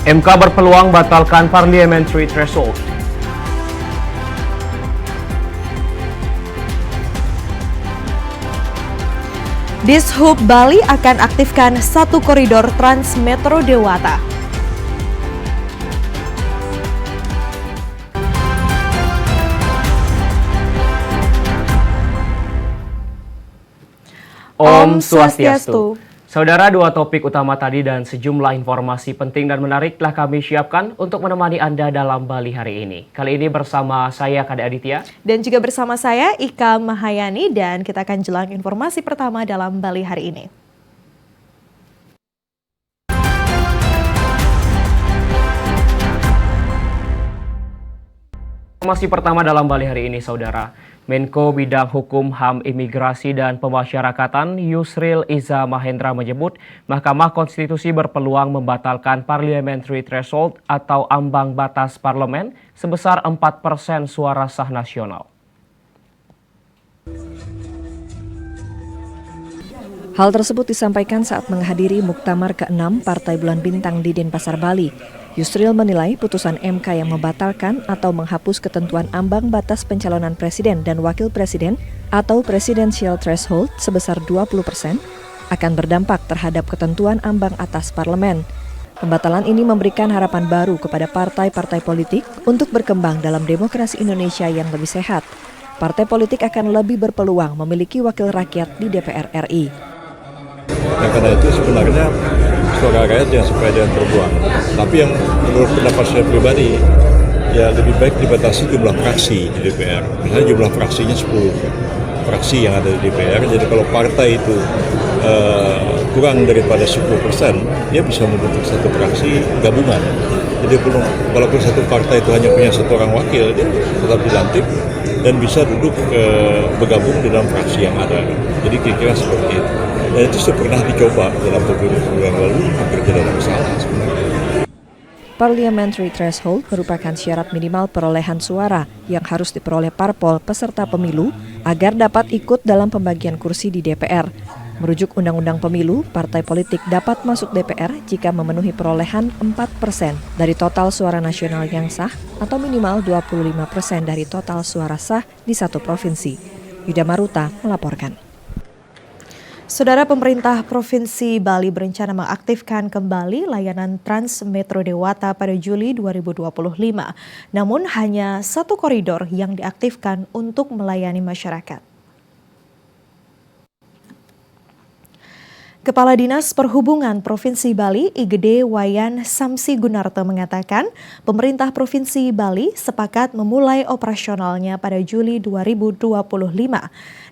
MK berpeluang batalkan parliamentary threshold. Dishub Bali akan aktifkan satu koridor Trans Metro Dewata. Om Swastiastu. Saudara, dua topik utama tadi dan sejumlah informasi penting dan menarik telah kami siapkan untuk menemani Anda dalam Bali hari ini. Kali ini bersama saya Kade Aditya. Dan juga bersama saya Ika Mahayani, dan kita akan jelang informasi pertama dalam Bali hari ini. Informasi pertama dalam Bali hari ini, Saudara. Menko Bidang Hukum, HAM, Imigrasi, dan Pemasyarakatan Yusril Iza Mahendra menyebut Mahkamah Konstitusi berpeluang membatalkan parliamentary threshold atau ambang batas parlemen sebesar 4% suara sah nasional. Hal tersebut disampaikan saat menghadiri Muktamar ke-6 Partai Bulan Bintang di Denpasar, Bali. Yusril menilai putusan MK yang membatalkan atau menghapus ketentuan ambang batas pencalonan presiden dan wakil presiden atau presidential threshold sebesar 20% akan berdampak terhadap ketentuan ambang atas parlemen. Pembatalan ini memberikan harapan baru kepada partai-partai politik untuk berkembang dalam demokrasi Indonesia yang lebih sehat. Partai politik akan lebih berpeluang memiliki wakil rakyat di DPR RI. Nah, karena itu sebenarnya suara rakyat yang supaya jangan terbuang. Tapi yang menurut pendapat saya pribadi, ya lebih baik dibatasi jumlah fraksi di DPR. Misalnya jumlah fraksinya 10 fraksi yang ada di DPR. Jadi kalau partai itu kurang daripada 10%, dia bisa membentuk satu fraksi gabungan. Jadi walaupun satu partai itu hanya punya satu orang wakil, dia tetap dilantik dan bisa duduk bergabung di dalam fraksi yang ada. Jadi kira-kira seperti itu. Dan itu sudah pernah dicoba dalam beberapa bulan lalu, hampir tidak ada masalah sebenarnya. Parliamentary threshold merupakan syarat minimal perolehan suara yang harus diperoleh parpol peserta pemilu agar dapat ikut dalam pembagian kursi di DPR. Merujuk Undang-Undang Pemilu, partai politik dapat masuk DPR jika memenuhi perolehan 4% dari total suara nasional yang sah atau minimal 25% dari total suara sah di satu provinsi. Yuda Maruta melaporkan. Saudara, pemerintah Provinsi Bali berencana mengaktifkan kembali layanan Trans Metro Dewata pada Juli 2025. Namun hanya satu koridor yang diaktifkan untuk melayani masyarakat. Kepala Dinas Perhubungan Provinsi Bali, IGD Wayan Samsi Gunarto mengatakan, pemerintah Provinsi Bali sepakat memulai operasionalnya pada Juli 2025,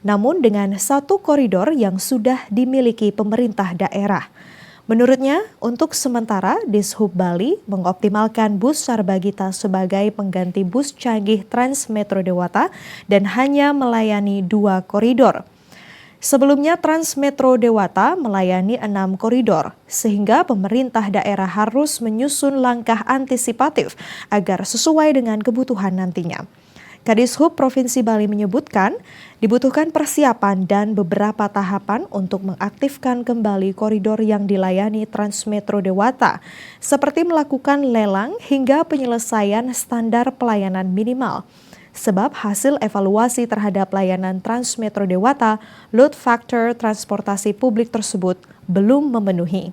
namun dengan satu koridor yang sudah dimiliki pemerintah daerah. Menurutnya, untuk sementara Dishub Bali mengoptimalkan bus Sarbagita sebagai pengganti bus canggih Trans Metro Dewata dan hanya melayani 2 koridor. Sebelumnya Trans Metro Dewata melayani 6 koridor, sehingga pemerintah daerah harus menyusun langkah antisipatif agar sesuai dengan kebutuhan nantinya. Kadishub Provinsi Bali menyebutkan dibutuhkan persiapan dan beberapa tahapan untuk mengaktifkan kembali koridor yang dilayani Trans Metro Dewata, seperti melakukan lelang hingga penyelesaian standar pelayanan minimal. Sebab hasil evaluasi terhadap layanan Trans Metro Dewata, load factor transportasi publik tersebut belum memenuhi.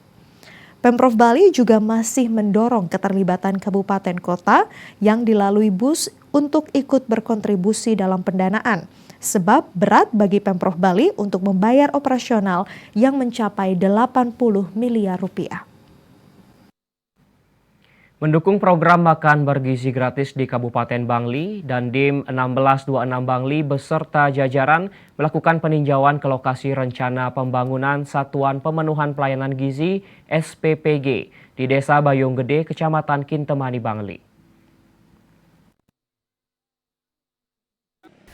Pemprov Bali juga masih mendorong keterlibatan kabupaten kota yang dilalui bus untuk ikut berkontribusi dalam pendanaan. Sebab berat bagi Pemprov Bali untuk membayar operasional yang mencapai 80 miliar rupiah. Mendukung program makan bergizi gratis di Kabupaten Bangli, Dandim 1626 Bangli beserta jajaran melakukan peninjauan ke lokasi rencana pembangunan Satuan Pemenuhan Pelayanan Gizi SPPG di Desa Bayunggede, Kecamatan Kintemani, Bangli.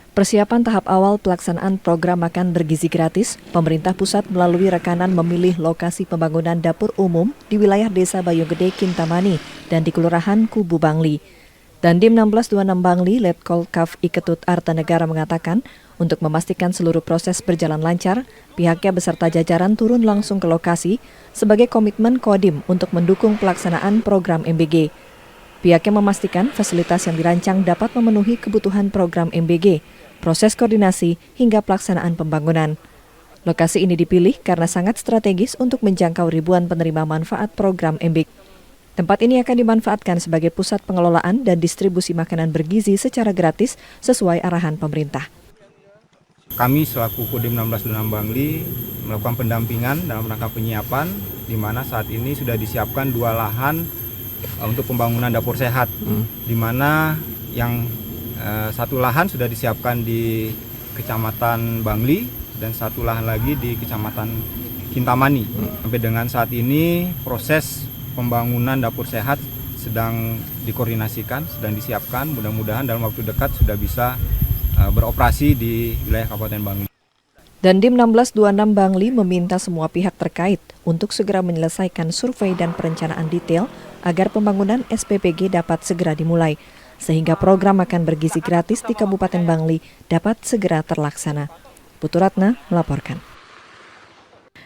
Persiapan tahap awal pelaksanaan program makan bergizi gratis, pemerintah pusat melalui rekanan memilih lokasi pembangunan dapur umum di wilayah Desa Bayunggede, Kintamani, dan di Kelurahan Kubu Bangli. Dandim 1626 Bangli, Letkol Kaf Iketut Artanegara mengatakan, Untuk memastikan seluruh proses berjalan lancar, pihaknya beserta jajaran turun langsung ke lokasi sebagai komitmen Kodim untuk mendukung pelaksanaan program MBG. Pihaknya memastikan fasilitas yang dirancang dapat memenuhi kebutuhan program MBG, proses koordinasi hingga pelaksanaan pembangunan. Lokasi ini dipilih karena sangat strategis untuk menjangkau ribuan penerima manfaat program MBG. Tempat ini akan dimanfaatkan sebagai pusat pengelolaan dan distribusi makanan bergizi secara gratis sesuai arahan pemerintah. Kami selaku Kodim 16 Dunam Bangli melakukan pendampingan dalam rangka penyiapan, di mana saat ini sudah disiapkan 2 lahan untuk pembangunan dapur sehat, di mana yang 1 lahan sudah disiapkan di Kecamatan Bangli dan 1 lahan lagi di Kecamatan Kintamani. Sampai dengan saat ini proses pembangunan dapur sehat sedang dikoordinasikan, sedang disiapkan. Mudah-mudahan dalam waktu dekat sudah bisa beroperasi di wilayah Kabupaten Bangli. Dandim 1626 Bangli meminta semua pihak terkait untuk segera menyelesaikan survei dan perencanaan detail agar pembangunan SPPG dapat segera dimulai, sehingga program makan bergizi gratis di Kabupaten Bangli dapat segera terlaksana. Putu Ratna melaporkan.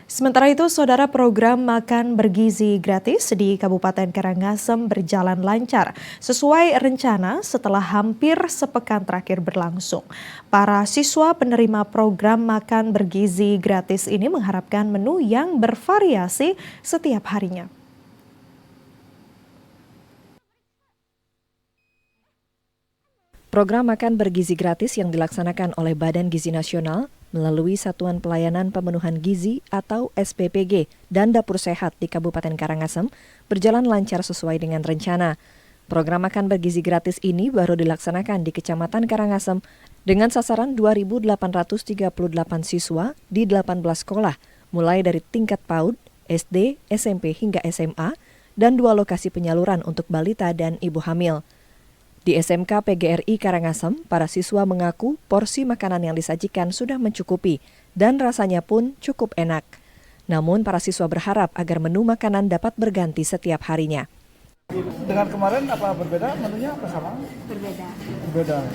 Sementara itu, saudara, program makan bergizi gratis di Kabupaten Karangasem berjalan lancar sesuai rencana setelah hampir sepekan terakhir berlangsung. Para siswa penerima program makan bergizi gratis ini mengharapkan menu yang bervariasi setiap harinya. Program makan bergizi gratis yang dilaksanakan oleh Badan Gizi Nasional melalui Satuan Pelayanan Pemenuhan Gizi atau SPPG dan Dapur Sehat di Kabupaten Karangasem berjalan lancar sesuai dengan rencana. Program makan bergizi gratis ini baru dilaksanakan di Kecamatan Karangasem dengan sasaran 2.838 siswa di 18 sekolah, mulai dari tingkat PAUD, SD, SMP hingga SMA, dan 2 lokasi penyaluran untuk balita dan ibu hamil. Di SMK PGRI Karangasem, para siswa mengaku porsi makanan yang disajikan sudah mencukupi dan rasanya pun cukup enak. Namun para siswa berharap agar menu makanan dapat berganti setiap harinya. Dengan kemarin apa berbeda? Menunya apa sama? Berbeda. Berbeda.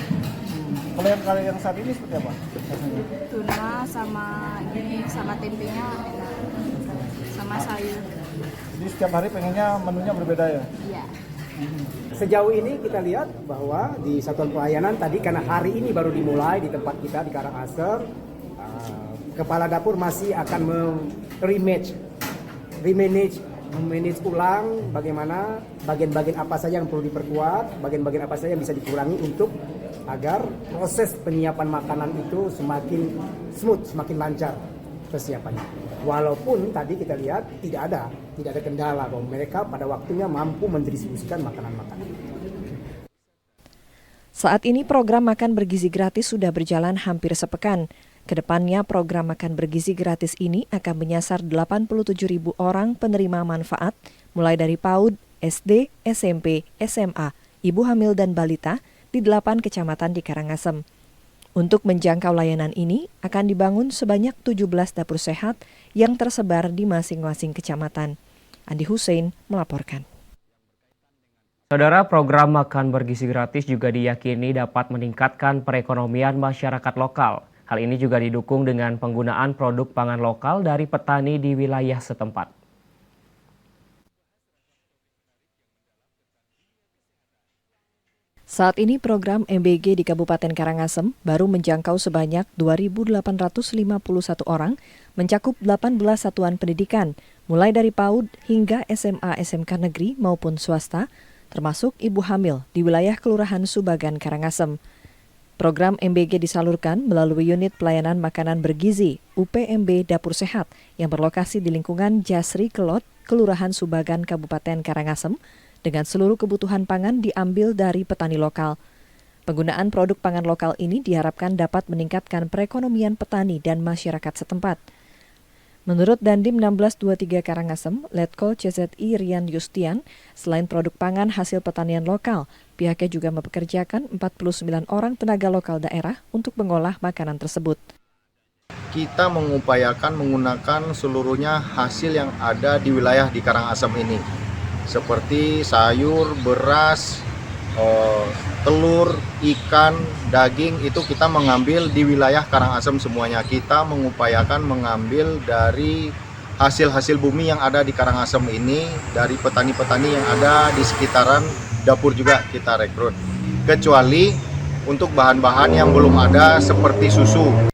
Kalau yang saat ini seperti apa? Tuna sama tempenya enak. Sama sayur. Jadi setiap hari pengennya menunya berbeda ya? Iya. Sejauh ini kita lihat bahwa di Satuan Pelayanan tadi karena hari ini baru dimulai di tempat kita di Karangasem, Kepala Dapur masih akan memanage ulang bagaimana bagian-bagian apa saja yang perlu diperkuat, bagian-bagian apa saja yang bisa dikurangi untuk agar proses penyiapan makanan itu semakin smooth, semakin lancar persiapannya. Walaupun tadi kita lihat tidak ada kendala bahwa mereka pada waktunya mampu mendistribusikan makanan-makanan. Saat ini program makan bergizi gratis sudah berjalan hampir sepekan. Kedepannya program makan bergizi gratis ini akan menyasar 87.000 orang penerima manfaat, mulai dari PAUD, SD, SMP, SMA, ibu hamil dan balita di 8 kecamatan di Karangasem. Untuk menjangkau layanan ini akan dibangun sebanyak 17 dapur sehat yang tersebar di masing-masing kecamatan. Andi Hussein melaporkan. Saudara, program makan bergizi gratis juga diyakini dapat meningkatkan perekonomian masyarakat lokal. Hal ini juga didukung dengan penggunaan produk pangan lokal dari petani di wilayah setempat. Saat ini program MBG di Kabupaten Karangasem baru menjangkau sebanyak 2.851 orang, mencakup 18 satuan pendidikan, mulai dari PAUD hingga SMA SMK negeri maupun swasta, termasuk ibu hamil di wilayah Kelurahan Subagan Karangasem. Program MBG disalurkan melalui unit pelayanan makanan bergizi UPMB Dapur Sehat yang berlokasi di lingkungan Jasri Kelot, Kelurahan Subagan Kabupaten Karangasem, dengan seluruh kebutuhan pangan diambil dari petani lokal. Penggunaan produk pangan lokal ini diharapkan dapat meningkatkan perekonomian petani dan masyarakat setempat. Menurut Dandim 1623 Karangasem, Letkol CZI Rian Yustian, selain produk pangan hasil pertanian lokal, pihaknya juga mempekerjakan 49 orang tenaga lokal daerah untuk mengolah makanan tersebut. Kita mengupayakan menggunakan seluruhnya hasil yang ada di wilayah di Karangasem ini, seperti sayur, beras, telur, ikan, daging itu kita mengambil di wilayah Karangasem semuanya. Kita mengupayakan mengambil dari hasil-hasil bumi yang ada di Karangasem ini, dari petani-petani yang ada di sekitaran dapur juga kita rekrut. Kecuali untuk bahan-bahan yang belum ada seperti susu.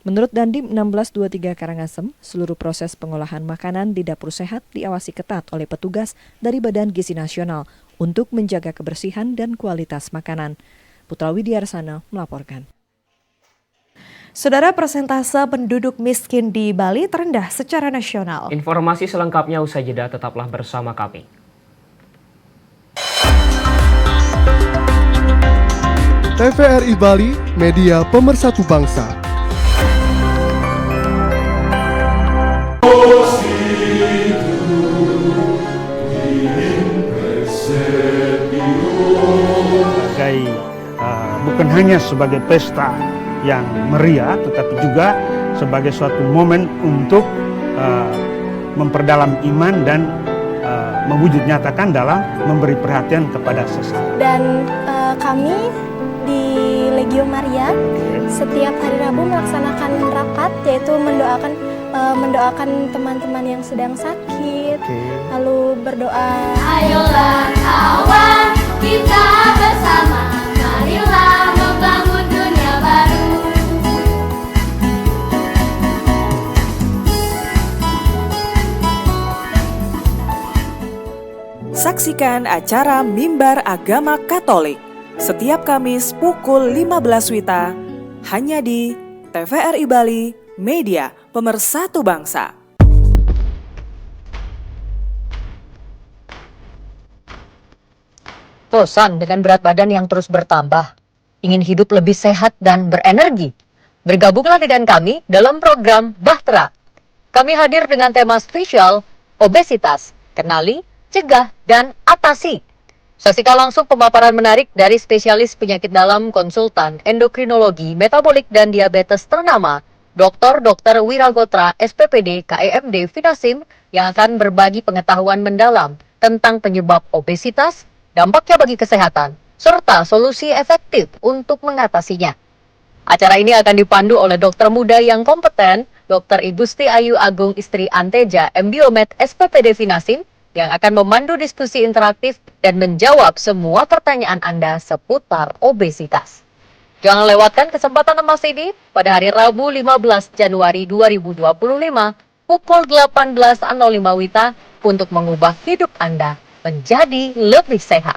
Menurut Dandim 1623 Karangasem, seluruh proses pengolahan makanan di dapur sehat diawasi ketat oleh petugas dari Badan Gizi Nasional untuk menjaga kebersihan dan kualitas makanan. Putra Widiarsana melaporkan. Saudara, persentase penduduk miskin di Bali terendah secara nasional. Informasi selengkapnya usai jeda, tetaplah bersama kami. TVRI Bali, media pemersatu bangsa. Bukan hanya sebagai pesta yang meriah, tetapi juga sebagai suatu momen untuk memperdalam iman dan mewujud nyatakan dalam memberi perhatian kepada sesama. Dan kami di Legio Maria setiap hari Rabu melaksanakan rapat, yaitu mendoakan teman-teman yang sedang sakit, lalu berdoa. Ayolah kawan, kita bersama, marilah membangun dunia baru. Saksikan acara Mimbar Agama Katolik setiap Kamis pukul 15 WITA hanya di TVRI Bali, media pemersatu bangsa. Bosan dengan berat badan yang terus bertambah? Ingin hidup lebih sehat dan berenergi? Bergabunglah dengan kami dalam program Bahtera. Kami hadir dengan tema spesial obesitas, kenali, cegah, dan atasi. Saksikan langsung pemaparan menarik dari spesialis penyakit dalam konsultan endokrinologi, metabolik, dan diabetes ternama, Dr. Wiragotra, SPPD, KEMD, Finasim, yang akan berbagi pengetahuan mendalam tentang penyebab obesitas, dampaknya bagi kesehatan, serta solusi efektif untuk mengatasinya. Acara ini akan dipandu oleh dokter muda yang kompeten, Dr. Igusti Ayu Agung Istri Anteja, MBiomed, SPPD Finasim, yang akan memandu diskusi interaktif dan menjawab semua pertanyaan Anda seputar obesitas. Jangan lewatkan kesempatan emas ini pada hari Rabu 15 Januari 2025 pukul 18.05 WITA untuk mengubah hidup Anda menjadi lebih sehat.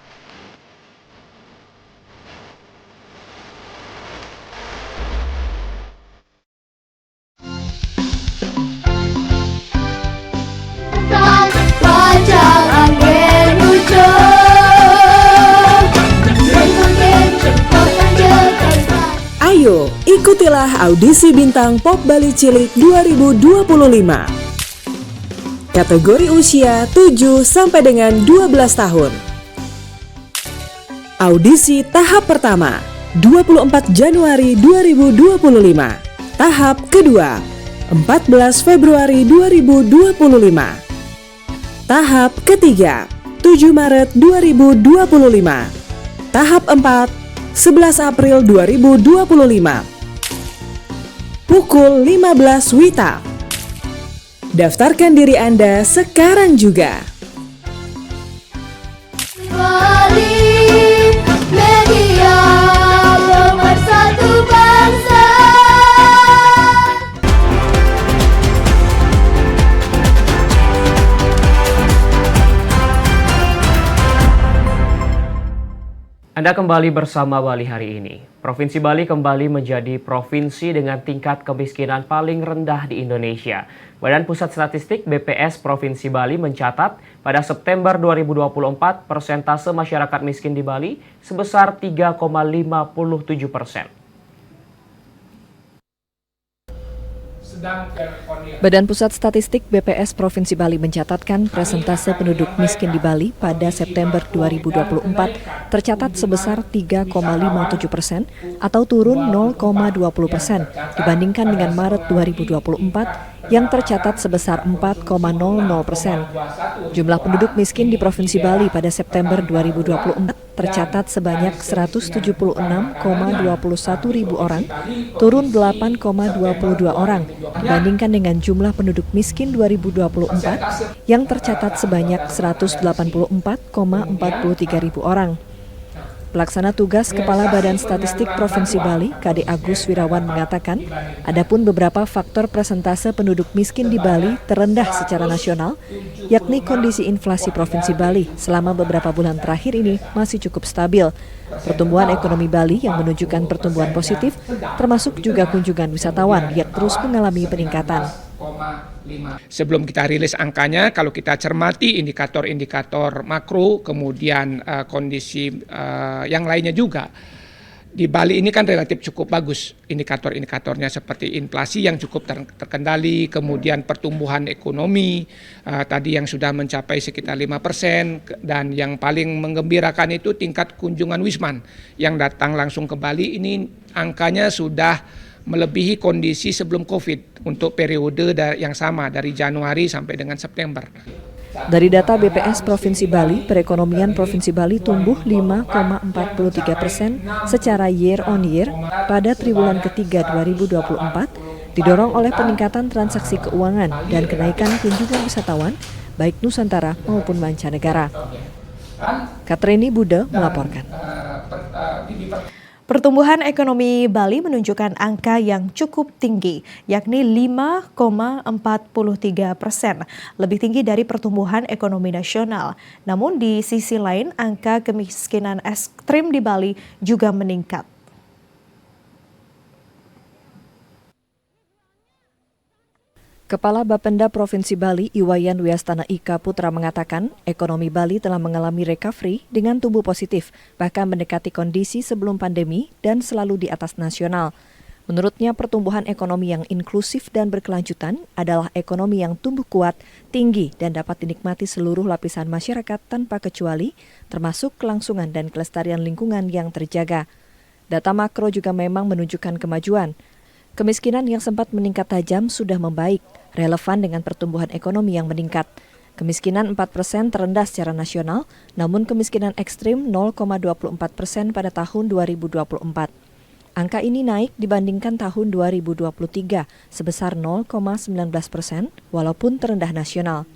Ayo, ikutilah audisi Bintang Pop Bali Cilik 2025. Kategori usia 7 sampai dengan 12 tahun. Audisi tahap pertama, 24 Januari 2025. Tahap kedua, 14 Februari 2025. Tahap ketiga, 7 Maret 2025. Tahap 4, 11 April 2025. Pukul 15 WITA. Daftarkan diri Anda sekarang juga. Bali, media pemersatu bangsa. Anda kembali bersama Bali hari ini. Provinsi Bali kembali menjadi provinsi dengan tingkat kemiskinan paling rendah di Indonesia. Badan Pusat Statistik BPS Provinsi Bali mencatat pada September 2024 persentase masyarakat miskin di Bali sebesar 3,57%. Badan Pusat Statistik BPS Provinsi Bali mencatatkan persentase penduduk miskin di Bali pada September 2024 tercatat sebesar 3,57% atau turun 0,20% dibandingkan dengan Maret 2024 yang tercatat sebesar 4,00%. Jumlah penduduk miskin di Provinsi Bali pada September 2024 tercatat sebanyak 176,21 ribu orang, turun 8,22 orang dibandingkan dengan jumlah penduduk miskin 2024 yang tercatat sebanyak 184,43 ribu orang. Pelaksana tugas Kepala Badan Statistik Provinsi Bali, KD Agus Wirawan mengatakan, adapun beberapa faktor persentase penduduk miskin di Bali terendah secara nasional, yakni kondisi inflasi Provinsi Bali selama beberapa bulan terakhir ini masih cukup stabil. Pertumbuhan ekonomi Bali yang menunjukkan pertumbuhan positif, termasuk juga kunjungan wisatawan yang terus mengalami peningkatan. Sebelum kita rilis angkanya, kalau kita cermati indikator-indikator makro, kemudian kondisi yang lainnya juga, di Bali ini kan relatif cukup bagus indikator-indikatornya seperti inflasi yang cukup terkendali, kemudian pertumbuhan ekonomi tadi yang sudah mencapai sekitar 5%, dan yang paling menggembirakan itu tingkat kunjungan wisman yang datang langsung ke Bali. Ini angkanya sudah melebihi kondisi sebelum COVID untuk periode yang sama dari Januari sampai dengan September. Dari data BPS Provinsi Bali, perekonomian Provinsi Bali tumbuh 5,43% secara year on year pada triwulan ketiga 2024, didorong oleh peningkatan transaksi keuangan dan kenaikan kunjungan wisatawan baik Nusantara maupun mancanegara. Katreni Bude melaporkan. Pertumbuhan ekonomi Bali menunjukkan angka yang cukup tinggi, yakni 5,43%, lebih tinggi dari pertumbuhan ekonomi nasional. Namun di sisi lain, angka kemiskinan ekstrim di Bali juga meningkat. Kepala Bapenda Provinsi Bali, Iwayan Wiastana Ika Putra mengatakan, ekonomi Bali telah mengalami recovery dengan tumbuh positif, bahkan mendekati kondisi sebelum pandemi dan selalu di atas nasional. Menurutnya, pertumbuhan ekonomi yang inklusif dan berkelanjutan adalah ekonomi yang tumbuh kuat, tinggi, dan dapat dinikmati seluruh lapisan masyarakat tanpa kecuali, termasuk kelangsungan dan kelestarian lingkungan yang terjaga. Data makro juga memang menunjukkan kemajuan. Kemiskinan yang sempat meningkat tajam sudah membaik, relevan dengan pertumbuhan ekonomi yang meningkat. Kemiskinan 4% terendah secara nasional, namun kemiskinan ekstrim 0,24% pada tahun 2024. Angka ini naik dibandingkan tahun 2023 sebesar 0,19% walaupun terendah nasional.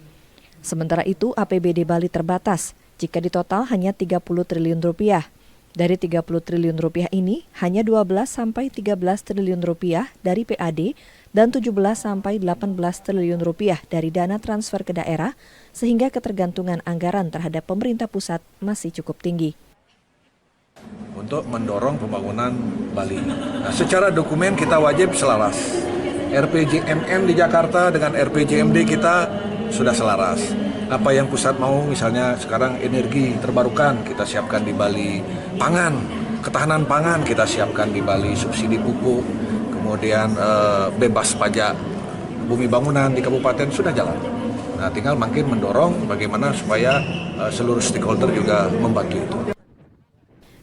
Sementara itu APBD Bali terbatas, jika ditotal hanya 30 triliun rupiah. Dari 30 triliun rupiah ini, hanya 12 sampai 13 triliun rupiah dari PAD dan 17 sampai 18 triliun rupiah dari dana transfer ke daerah, sehingga ketergantungan anggaran terhadap pemerintah pusat masih cukup tinggi. Untuk mendorong pembangunan Bali. Nah, secara dokumen kita wajib selaras. RPJMN di Jakarta dengan RPJMD kita sudah selaras. Apa yang pusat mau, misalnya sekarang energi terbarukan kita siapkan di Bali, pangan, ketahanan pangan kita siapkan di Bali, subsidi pupuk, kemudian bebas pajak bumi bangunan di kabupaten sudah jalan. Nah, tinggal makin mendorong bagaimana supaya seluruh stakeholder juga membantu itu.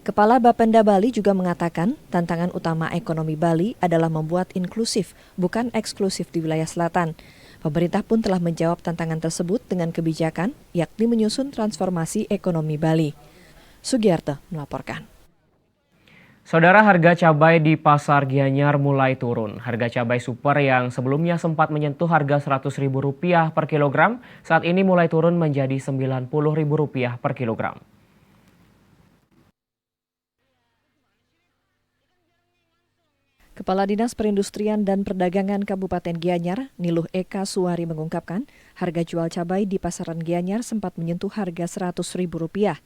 Kepala Bapenda Bali juga mengatakan tantangan utama ekonomi Bali adalah membuat inklusif, bukan eksklusif di wilayah selatan. Pemerintah pun telah menjawab tantangan tersebut dengan kebijakan, yakni menyusun transformasi ekonomi Bali. Sugiarto melaporkan. Saudara, harga cabai di Pasar Gianyar mulai turun. Harga cabai super yang sebelumnya sempat menyentuh harga Rp100.000 per kilogram, saat ini mulai turun menjadi Rp90.000 per kilogram. Kepala Dinas Perindustrian dan Perdagangan Kabupaten Gianyar, Niluh Eka Suwari mengungkapkan, harga jual cabai di pasaran Gianyar sempat menyentuh harga Rp100.000.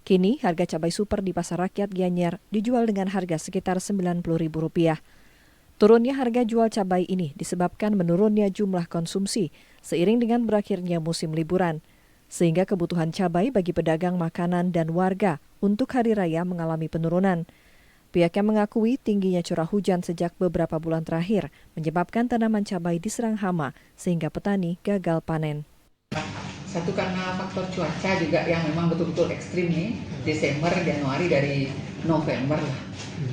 Kini, harga cabai super di Pasar Rakyat Gianyar dijual dengan harga sekitar Rp90.000. Turunnya harga jual cabai ini disebabkan menurunnya jumlah konsumsi seiring dengan berakhirnya musim liburan, sehingga kebutuhan cabai bagi pedagang makanan dan warga untuk hari raya mengalami penurunan. Pihaknya mengakui tingginya curah hujan sejak beberapa bulan terakhir menyebabkan tanaman cabai diserang hama sehingga petani gagal panen. Satu karena faktor cuaca juga yang memang betul-betul ekstrim nih, Desember, Januari dari November lah.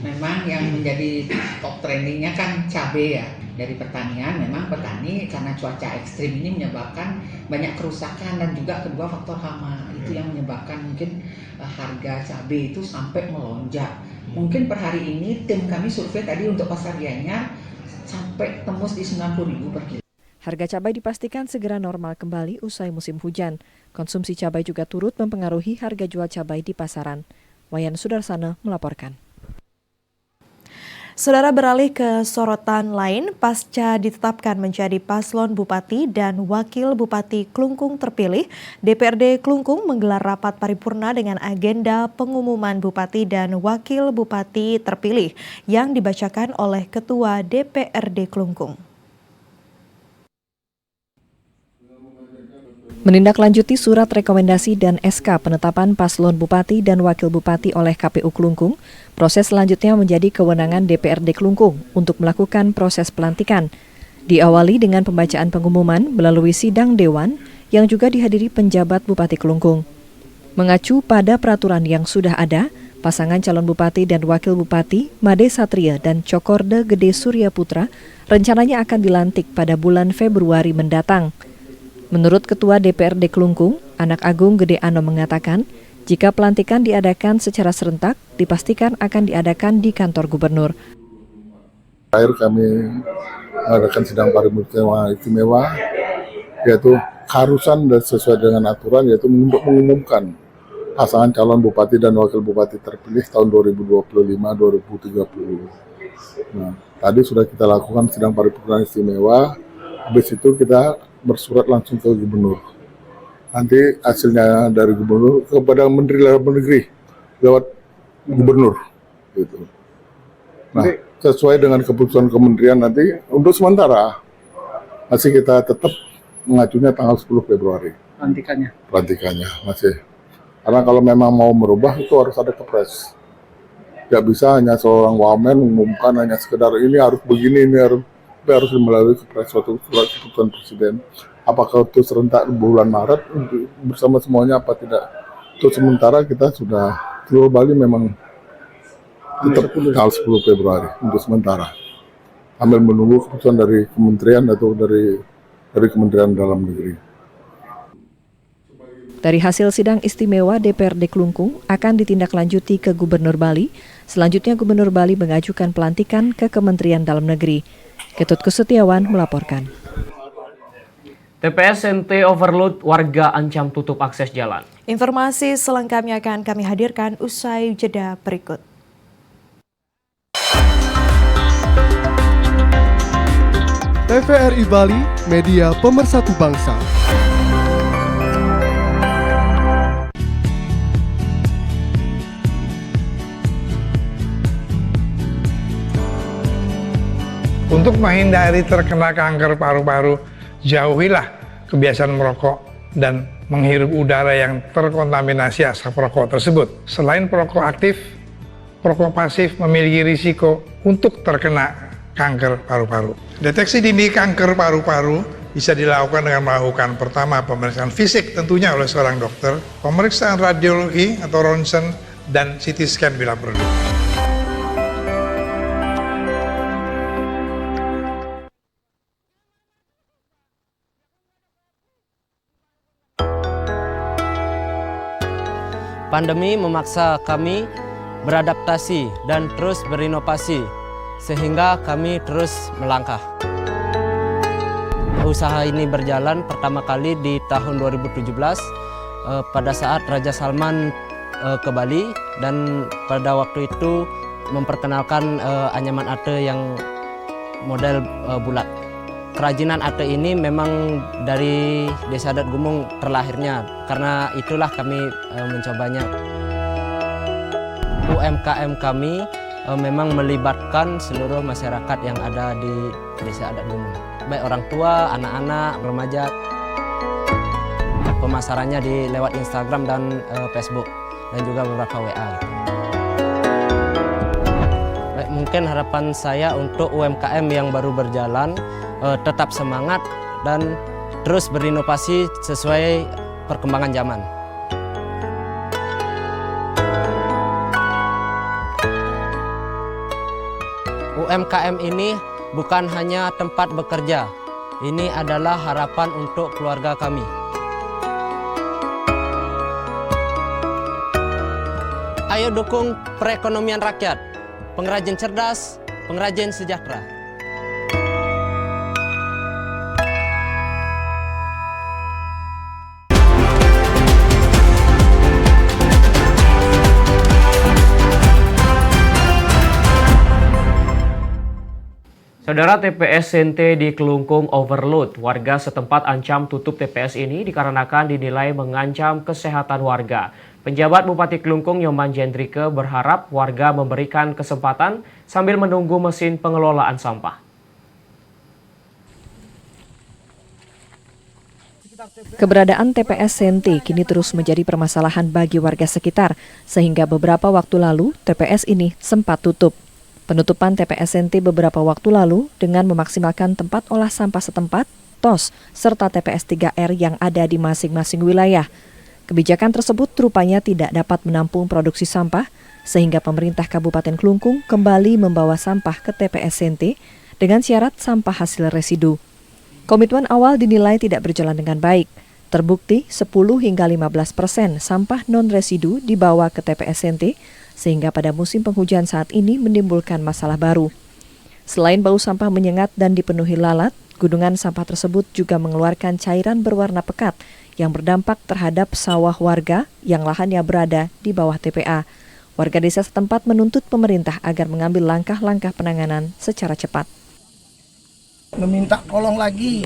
Memang yang menjadi top trendingnya kan cabai ya. Dari pertanian, memang petani karena cuaca ekstrim ini menyebabkan banyak kerusakan dan juga kedua faktor hama itu yang menyebabkan mungkin harga cabai itu sampai melonjak. Mungkin per hari ini tim kami survei tadi untuk pasar Gianyar sampai tembus di 90.000 per kilo. Harga cabai dipastikan segera normal kembali usai musim hujan. Konsumsi cabai juga turut mempengaruhi harga jual cabai di pasaran. Wayan Sudarsana melaporkan. Saudara, beralih ke sorotan lain, pasca ditetapkan menjadi paslon Bupati dan Wakil Bupati Klungkung terpilih, DPRD Klungkung menggelar rapat paripurna dengan agenda pengumuman Bupati dan Wakil Bupati terpilih yang dibacakan oleh Ketua DPRD Klungkung. Menindaklanjuti surat rekomendasi dan SK penetapan paslon Bupati dan Wakil Bupati oleh KPU Klungkung, proses selanjutnya menjadi kewenangan DPRD Klungkung untuk melakukan proses pelantikan. Diawali dengan pembacaan pengumuman melalui sidang Dewan yang juga dihadiri penjabat Bupati Klungkung. Mengacu pada peraturan yang sudah ada, pasangan calon Bupati dan Wakil Bupati, Made Satria dan Cokorde Gede Surya Putra, rencananya akan dilantik pada bulan Februari mendatang. Menurut Ketua DPRD Klungkung, Anak Agung Gede Ano mengatakan, jika pelantikan diadakan secara serentak, dipastikan akan diadakan di kantor gubernur. Terakhir kami mengadakan sidang paripurna istimewa, yaitu keharusan dan sesuai dengan aturan, yaitu untuk mengumumkan pasangan calon Bupati dan Wakil Bupati terpilih tahun 2025-2030. Nah, tadi sudah kita lakukan sidang paripurna istimewa, habis itu kita bersurat langsung ke gubernur. Nanti hasilnya dari gubernur kepada Menteri Dalam Negeri lewat gubernur. Gitu. Nah, sesuai dengan keputusan kementerian nanti untuk sementara masih kita tetap mengajunya tanggal 10 Februari. Pelantikannya masih. Karena kalau memang mau merubah itu harus ada kepres. Tidak bisa hanya seorang wamen mengumumkan hanya sekedar ini harus begini, ini harus melalui kepres suatu surat keputusan presiden. Apakah itu serentak bulan Maret bersama semuanya apa tidak? Untuk sementara kita sudah seluruh Bali memang tetap tanggal 10 Februari untuk sementara. Sambil menunggu keputusan dari kementerian atau dari Kementerian Dalam Negeri. Dari hasil sidang istimewa DPRD Klungkung akan ditindaklanjuti ke Gubernur Bali. Selanjutnya Gubernur Bali mengajukan pelantikan ke Kementerian Dalam Negeri. Ketut Kusetiawan melaporkan. TPS NT overload, warga ancam tutup akses jalan. Informasi selengkapnya akan kami hadirkan usai jeda berikut. TVRI Bali, media pemersatu bangsa. Untuk menghindari terkena kanker paru-paru, jauhilah kebiasaan merokok dan menghirup udara yang terkontaminasi asap rokok tersebut. Selain perokok aktif, perokok pasif memiliki risiko untuk terkena kanker paru-paru. Deteksi dini kanker paru-paru bisa dilakukan dengan melakukan pertama pemeriksaan fisik tentunya oleh seorang dokter, pemeriksaan radiologi atau ronsen, dan CT scan bila perlu. Pandemi memaksa kami beradaptasi dan terus berinovasi, sehingga kami terus melangkah. Usaha ini berjalan pertama kali di tahun 2017 pada saat Raja Salman ke Bali, dan pada waktu itu memperkenalkan anyaman ate yang model bulat. Kerajinan ate ini memang dari Desa Adat Gumung terlahirnya, karena itulah kami mencobanya. UMKM kami memang melibatkan seluruh masyarakat yang ada di Desa Adat Gumung, baik orang tua, anak-anak, remaja. Pemasarannya lewat Instagram dan Facebook, dan juga beberapa WA. Baik, mungkin harapan saya untuk UMKM yang baru berjalan, tetap semangat dan terus berinovasi sesuai perkembangan zaman. UMKM ini bukan hanya tempat bekerja. Ini adalah harapan untuk keluarga kami. Ayo dukung perekonomian rakyat, pengrajin cerdas, pengrajin sejahtera. Saudara, TPS Sente di Kelungkung overload. Warga setempat ancam tutup TPS ini dikarenakan dinilai mengancam kesehatan warga. Penjabat Bupati Kelungkung Nyoman Jendrike berharap warga memberikan kesempatan sambil menunggu mesin pengelolaan sampah. Keberadaan TPS Sente kini terus menjadi permasalahan bagi warga sekitar, sehingga beberapa waktu lalu TPS ini sempat tutup. Penutupan TPS Sente beberapa waktu lalu dengan memaksimalkan tempat olah sampah setempat, TOS, serta TPS 3R yang ada di masing-masing wilayah. Kebijakan tersebut rupanya tidak dapat menampung produksi sampah, sehingga pemerintah Kabupaten Kelungkung kembali membawa sampah ke TPS Sente dengan syarat sampah hasil residu. Komitmen awal dinilai tidak berjalan dengan baik. Terbukti 10 hingga 15% sampah non-residu dibawa ke TPS Sente, sehingga pada musim penghujan saat ini menimbulkan masalah baru. Selain bau sampah menyengat dan dipenuhi lalat, gunungan sampah tersebut juga mengeluarkan cairan berwarna pekat yang berdampak terhadap sawah warga yang lahannya berada di bawah TPA. Warga desa setempat menuntut pemerintah agar mengambil langkah-langkah penanganan secara cepat. Meminta tolong lagi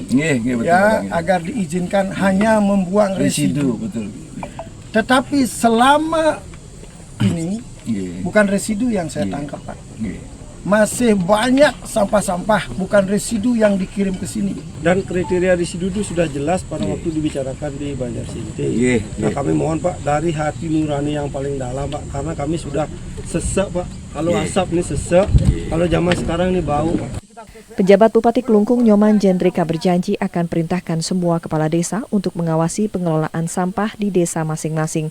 agar diizinkan hanya membuang residu. Betul. Tetapi selama ini bukan residu yang saya tangkap, Pak. Masih banyak sampah-sampah bukan residu yang dikirim ke sini. Dan kriteria residu itu sudah jelas pada waktu dibicarakan di Banjar Sinte. Nah, kami mohon Pak dari hati nurani yang paling dalam, Pak, karena kami sudah sesek, Pak. Kalau asap ini sesek, kalau zaman sekarang ini bau. Penjabat Bupati Kelungkung Nyoman Jendrike berjanji akan perintahkan semua kepala desa untuk mengawasi pengelolaan sampah di desa masing-masing.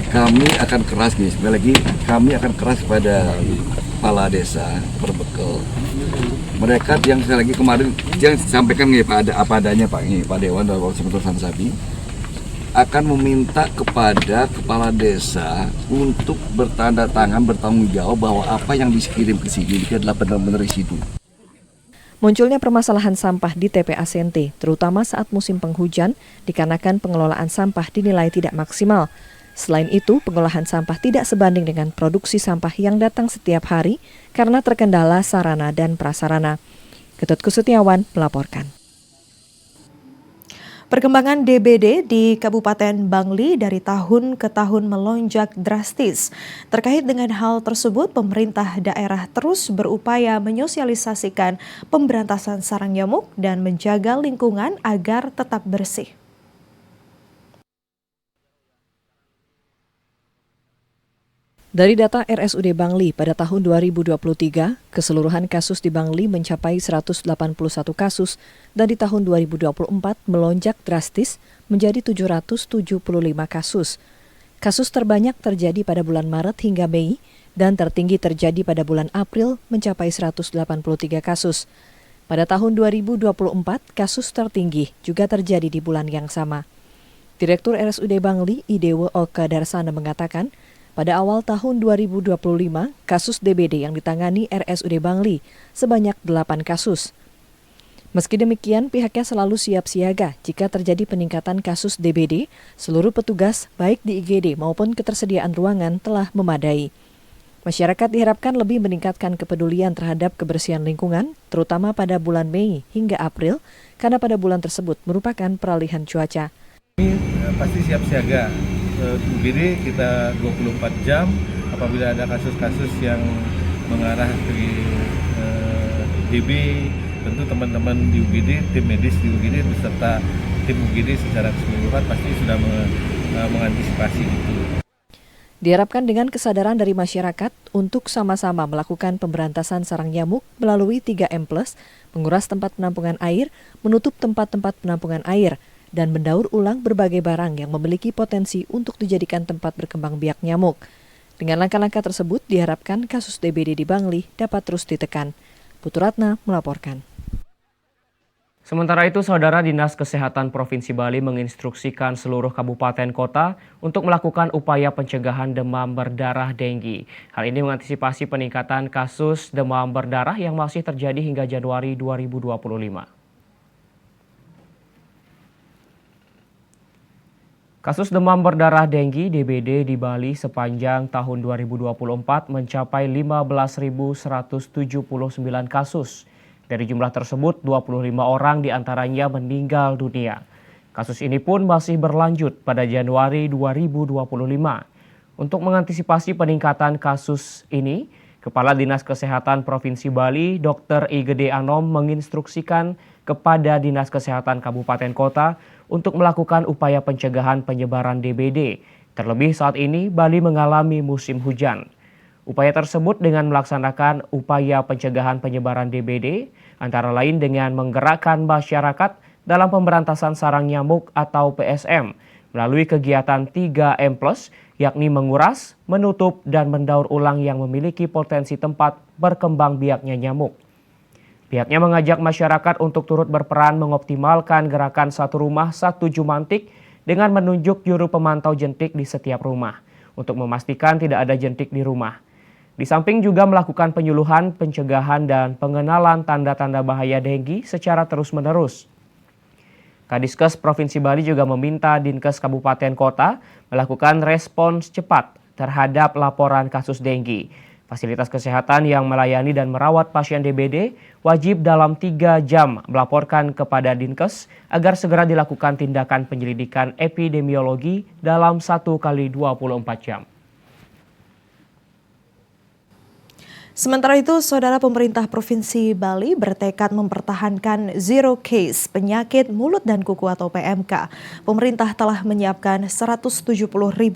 Kami akan keras nih, sekali lagi kami akan keras pada kepala desa berbekal. Mereka yang sekali lagi kemarin yang disampaikan nih Pak, ada apa adanya Pak Dewan dan Pak Semeton Sabi akan meminta kepada kepala desa untuk bertanda tangan bertanggung jawab bahwa apa yang dikirim ke sini adalah benar-benar residu. Munculnya permasalahan sampah di TPA Sente, terutama saat musim penghujan, dikarenakan pengelolaan sampah dinilai tidak maksimal. Selain itu, pengolahan sampah tidak sebanding dengan produksi sampah yang datang setiap hari karena terkendala sarana dan prasarana. Ketut Kusutiawan melaporkan. Perkembangan DBD di Kabupaten Bangli dari tahun ke tahun melonjak drastis. Terkait dengan hal tersebut, pemerintah daerah terus berupaya menyosialisasikan pemberantasan sarang nyamuk dan menjaga lingkungan agar tetap bersih. Dari data RSUD Bangli pada tahun 2023, keseluruhan kasus di Bangli mencapai 181 kasus dan di tahun 2024 melonjak drastis menjadi 775 kasus. Kasus terbanyak terjadi pada bulan Maret hingga Mei dan tertinggi terjadi pada bulan April mencapai 183 kasus. Pada tahun 2024, kasus tertinggi juga terjadi di bulan yang sama. Direktur RSUD Bangli, Idewo Oka Darsana mengatakan, pada awal tahun 2025, kasus DBD yang ditangani RSUD Bangli sebanyak 8 kasus. Meski demikian, pihaknya selalu siap siaga jika terjadi peningkatan kasus DBD, seluruh petugas baik di IGD maupun ketersediaan ruangan telah memadai. Masyarakat diharapkan lebih meningkatkan kepedulian terhadap kebersihan lingkungan, terutama pada bulan Mei hingga April, karena pada bulan tersebut merupakan peralihan cuaca. Pasti siap siaga. UGD kita 24 jam apabila ada kasus-kasus yang mengarah ke DB, tentu teman-teman di UGD, tim medis di UGD beserta tim UGD secara keseluruhan pasti sudah mengantisipasi itu. Diharapkan dengan kesadaran dari masyarakat untuk sama-sama melakukan pemberantasan sarang nyamuk melalui 3M+, menguras tempat penampungan air, menutup tempat-tempat penampungan air, dan mendaur ulang berbagai barang yang memiliki potensi untuk dijadikan tempat berkembang biak nyamuk. Dengan langkah-langkah tersebut, diharapkan kasus DBD di Bangli dapat terus ditekan. Puturatna melaporkan. Sementara itu, Saudara, Dinas Kesehatan Provinsi Bali menginstruksikan seluruh kabupaten kota untuk melakukan upaya pencegahan demam berdarah denggi. Hal ini mengantisipasi peningkatan kasus demam berdarah yang masih terjadi hingga Januari 2025. Kasus demam berdarah denggi DBD di Bali sepanjang tahun 2024 mencapai 15.179 kasus. Dari jumlah tersebut, 25 orang diantaranya meninggal dunia. Kasus ini pun masih berlanjut pada Januari 2025. Untuk mengantisipasi peningkatan kasus ini, Kepala Dinas Kesehatan Provinsi Bali, Dr. Igede Anom, menginstruksikan kepada Dinas Kesehatan Kabupaten Kota untuk melakukan upaya pencegahan penyebaran DBD. Terlebih saat ini Bali mengalami musim hujan. Upaya tersebut dengan melaksanakan upaya pencegahan penyebaran DBD, antara lain dengan menggerakkan masyarakat dalam pemberantasan sarang nyamuk atau PSM melalui kegiatan 3M+, yakni menguras, menutup, dan mendaur ulang yang memiliki potensi tempat berkembang biaknya nyamuk. Pihaknya mengajak masyarakat untuk turut berperan mengoptimalkan gerakan satu rumah satu jumantik dengan menunjuk juru pemantau jentik di setiap rumah untuk memastikan tidak ada jentik di rumah. Di samping juga melakukan penyuluhan, pencegahan, dan pengenalan tanda-tanda bahaya denggi secara terus-menerus. Kadiskes Provinsi Bali juga meminta Dinkes Kabupaten Kota melakukan respons cepat terhadap laporan kasus denggi. Fasilitas kesehatan yang melayani dan merawat pasien DBD wajib dalam 3 jam melaporkan kepada Dinkes agar segera dilakukan tindakan penyelidikan epidemiologi dalam 1 kali 24 jam. Sementara itu, Saudara, pemerintah Provinsi Bali bertekad mempertahankan zero case penyakit mulut dan kuku atau PMK. Pemerintah telah menyiapkan 170.000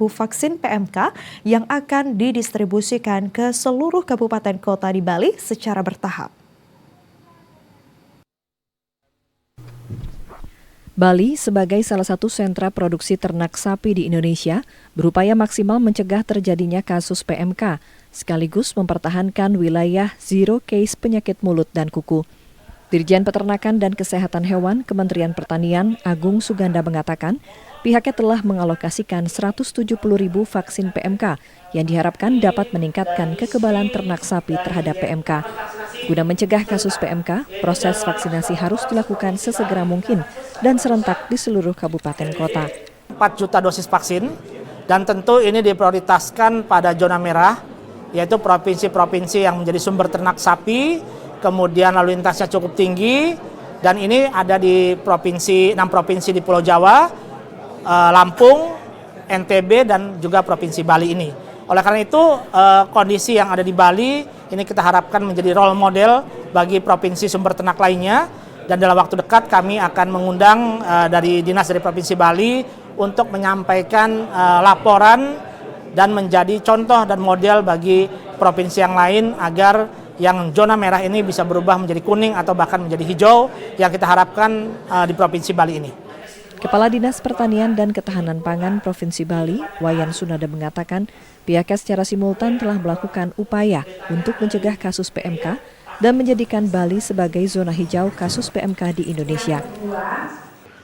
vaksin PMK yang akan didistribusikan ke seluruh kabupaten kota di Bali secara bertahap. Bali sebagai salah satu sentra produksi ternak sapi di Indonesia berupaya maksimal mencegah terjadinya kasus PMK, sekaligus mempertahankan wilayah zero case penyakit mulut dan kuku. Dirjen Peternakan dan Kesehatan Hewan Kementerian Pertanian Agung Suganda mengatakan pihaknya telah mengalokasikan 170.000 vaksin PMK yang diharapkan dapat meningkatkan kekebalan ternak sapi terhadap PMK. Guna mencegah kasus PMK, proses vaksinasi harus dilakukan sesegera mungkin dan serentak di seluruh kabupaten kota. 4 juta dosis vaksin dan tentu ini diprioritaskan pada zona merah, yaitu provinsi-provinsi yang menjadi sumber ternak sapi, kemudian lalu lintasnya cukup tinggi, dan ini ada di 6 provinsi di Pulau Jawa, Lampung, NTB, dan juga Provinsi Bali ini. Oleh karena itu, kondisi yang ada di Bali ini kita harapkan menjadi role model bagi provinsi sumber ternak lainnya, dan dalam waktu dekat kami akan mengundang dari Dinas dari Provinsi Bali untuk menyampaikan laporan dan menjadi contoh dan model bagi provinsi yang lain agar yang zona merah ini bisa berubah menjadi kuning atau bahkan menjadi hijau yang kita harapkan di Provinsi Bali ini. Kepala Dinas Pertanian dan Ketahanan Pangan Provinsi Bali, Wayan Sunada mengatakan pihaknya secara simultan telah melakukan upaya untuk mencegah kasus PMK dan menjadikan Bali sebagai zona hijau kasus PMK di Indonesia.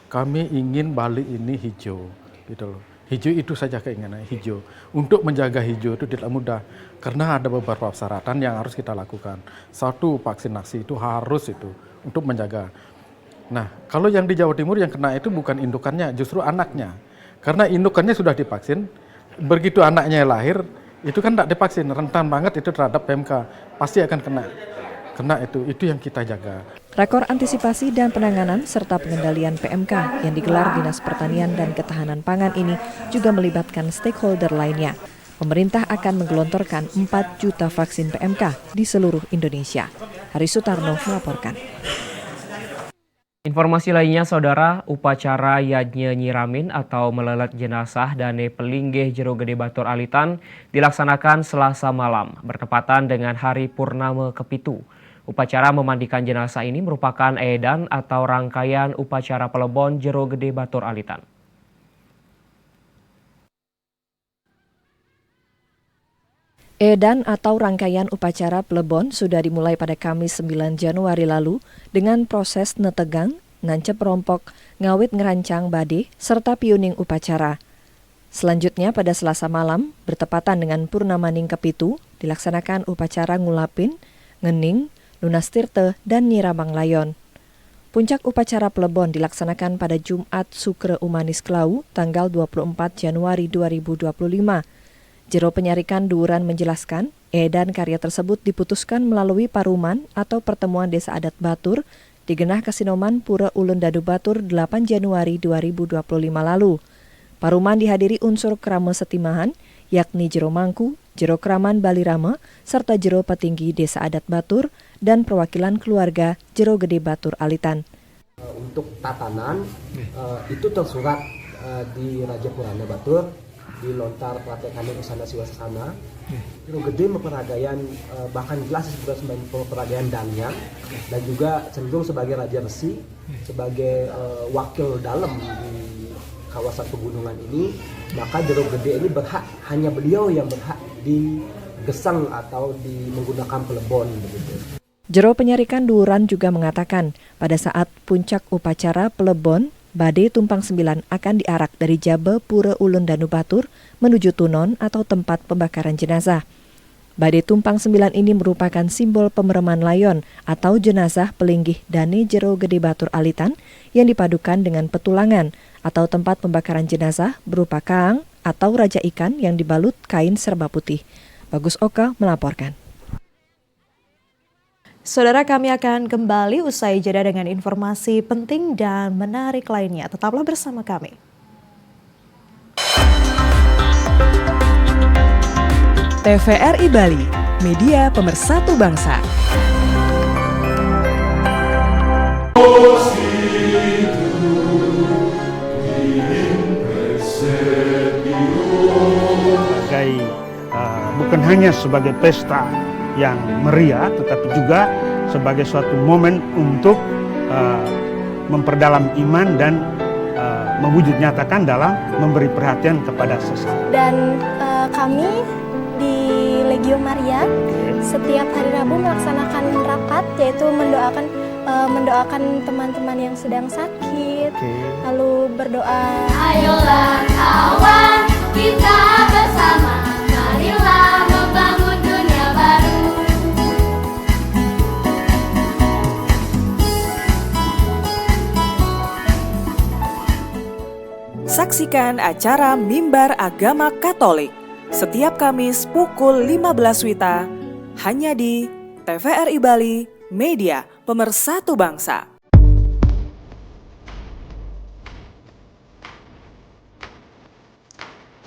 Kami ingin Bali ini hijau, gitu loh. Hijau itu saja keinginan hijau. Untuk menjaga hijau itu tidak mudah karena ada beberapa persyaratan yang harus kita lakukan. Satu, vaksinasi itu harus itu untuk menjaga. Nah, kalau yang di Jawa Timur yang kena itu bukan indukannya, justru anaknya. Karena indukannya sudah divaksin, begitu anaknya lahir, itu kan tidak divaksin, rentan banget itu terhadap PMK, pasti akan kena itu yang kita jaga. Rakor antisipasi dan penanganan serta pengendalian PMK yang digelar Dinas Pertanian dan Ketahanan Pangan ini juga melibatkan stakeholder lainnya. Pemerintah akan menggelontorkan 4 juta vaksin PMK di seluruh Indonesia. Hari Sutarno melaporkan. Informasi lainnya, Saudara, upacara Yajnya Nyiramin atau melelet jenazah Dane Pelinggih Jero Gede Batur Alitan dilaksanakan Selasa malam, bertepatan dengan hari Purnama ke-7. Upacara memandikan jenazah ini merupakan edan atau rangkaian upacara pelebon Jero Gede Batur Alitan. Edan atau rangkaian upacara plebon sudah dimulai pada Kamis 9 Januari lalu dengan proses netegang, nancep rompok, ngawit ngerancang bade, serta piuning upacara. Selanjutnya pada Selasa malam, bertepatan dengan Purnamaning ke-7, dilaksanakan upacara ngulapin, ngening, lunas tirte, dan nyiramang layon. Puncak upacara plebon dilaksanakan pada Jumat Sukre Umanis Klau, tanggal 24 Januari 2025. Jero Penyarikan Duuran menjelaskan, edan karya tersebut diputuskan melalui paruman atau pertemuan desa adat Batur di Genah Kasinoman Pura Ulun Dadu Batur 8 Januari 2025 lalu. Paruman dihadiri unsur krama setimahan, yakni Jero Mangku, Jero Kraman Balirama, serta Jero Petinggi Desa Adat Batur dan perwakilan keluarga Jero Gede Batur Alitan. Untuk tatanan itu tersurat di Raja Purana Batur, di lontar praktekannya Usana Siwasana. Jero Gede memperagayan bahkan jelas disebut sebagai memperagayan Danyang dan juga cenderung sebagai Raja Resi, sebagai wakil dalam di kawasan pegunungan ini, maka Jero Gede ini berhak, hanya beliau yang berhak digesang atau menggunakan plebon begitu. Jero Penyarikan Duuran juga mengatakan, pada saat puncak upacara plebon, bade tumpang 9 akan diarak dari Jabe Pura Ulun Danu Batur menuju Tunon atau tempat pembakaran jenazah. Bade tumpang 9 ini merupakan simbol pemereman layon atau jenazah pelinggih Dane Jero Gede Batur Alitan yang dipadukan dengan petulangan atau tempat pembakaran jenazah berupa kaang atau raja ikan yang dibalut kain serba putih. Bagus Oka melaporkan. Saudara, kami akan kembali usai jeda dengan informasi penting dan menarik lainnya. Tetaplah bersama kami. TVRI Bali, media pemersatu bangsa. Bukan hanya sebagai pesta yang meriah, tetapi juga sebagai suatu momen untuk memperdalam iman dan mewujud nyatakan dalam memberi perhatian kepada sesama. Dan kami di Legio Maria setiap hari Rabu melaksanakan rapat, yaitu mendoakan teman-teman yang sedang sakit, lalu berdoa. Ayolah kawan, kita bersama, marilah membangun dunia baru. Saksikan acara Mimbar Agama Katolik setiap Kamis pukul 15 WITA hanya di TVRI Bali, media pemersatu bangsa.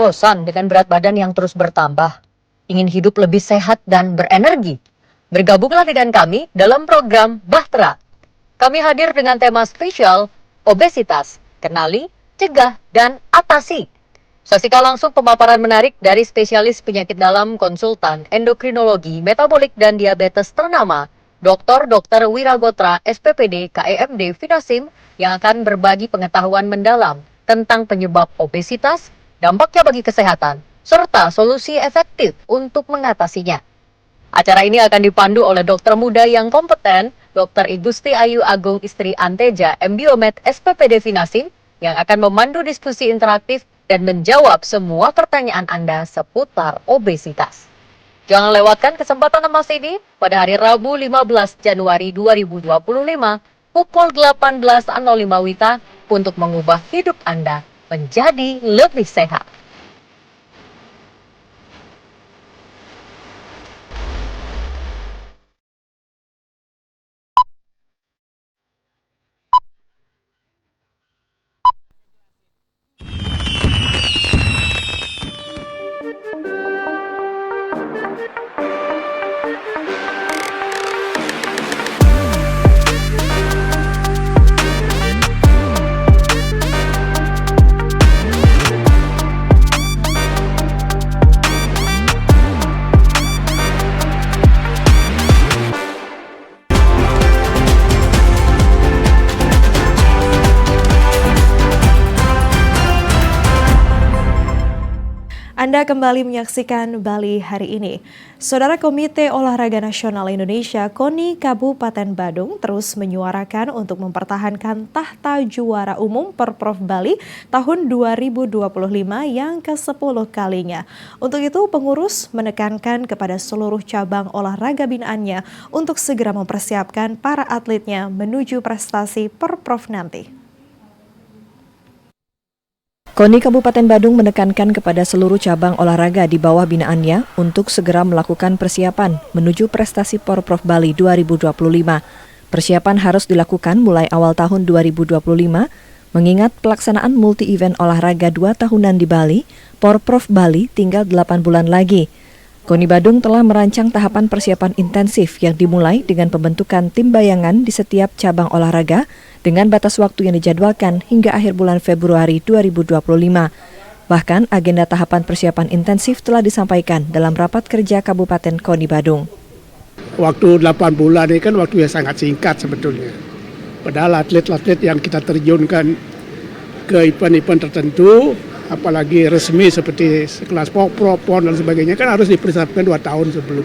Bosan dengan berat badan yang terus bertambah? Ingin hidup lebih sehat dan berenergi? Bergabunglah dengan kami dalam program Bahtera. Kami hadir dengan tema spesial obesitas, kenali, cegah, dan atasi. Saksikan langsung pemaparan menarik dari spesialis penyakit dalam konsultan endokrinologi, metabolik, dan diabetes ternama, Dr. Wiragotra, SPPD, KEMD, Finasim, yang akan berbagi pengetahuan mendalam tentang penyebab obesitas, dampaknya bagi kesehatan, serta solusi efektif untuk mengatasinya. Acara ini akan dipandu oleh dokter muda yang kompeten, Dr. Igusti Ayu Agung Istri Anteja, MBiomed, SPPD Finasim, yang akan memandu diskusi interaktif dan menjawab semua pertanyaan Anda seputar obesitas. Jangan lewatkan kesempatan emas ini pada hari Rabu 15 Januari 2025 pukul 18.05 WITA untuk mengubah hidup Anda menjadi lebih sehat. Anda kembali menyaksikan Bali hari ini. Saudara, Komite Olahraga Nasional Indonesia KONI Kabupaten Badung terus menyuarakan untuk mempertahankan tahta juara umum Porprov Bali tahun 2025 yang ke-10 kalinya. Untuk itu, pengurus menekankan kepada seluruh cabang olahraga binaannya untuk segera mempersiapkan para atletnya menuju prestasi Porprov nanti. KONI Kabupaten Badung menekankan kepada seluruh cabang olahraga di bawah binaannya untuk segera melakukan persiapan menuju prestasi Porprov Bali 2025. Persiapan harus dilakukan mulai awal tahun 2025, mengingat pelaksanaan multi-event olahraga 2 tahunan di Bali, Porprov Bali tinggal 8 bulan lagi. KONI Badung telah merancang tahapan persiapan intensif yang dimulai dengan pembentukan tim bayangan di setiap cabang olahraga dengan batas waktu yang dijadwalkan hingga akhir bulan Februari 2025. Bahkan agenda tahapan persiapan intensif telah disampaikan dalam rapat kerja Kabupaten KONI Badung. Waktu 8 bulan ini kan waktu yang sangat singkat sebetulnya. Padahal atlet-atlet yang kita terjunkan ke event-event tertentu, apalagi resmi seperti kelas Porprov, PON dan sebagainya kan harus dipersiapkan 2 tahun sebelum.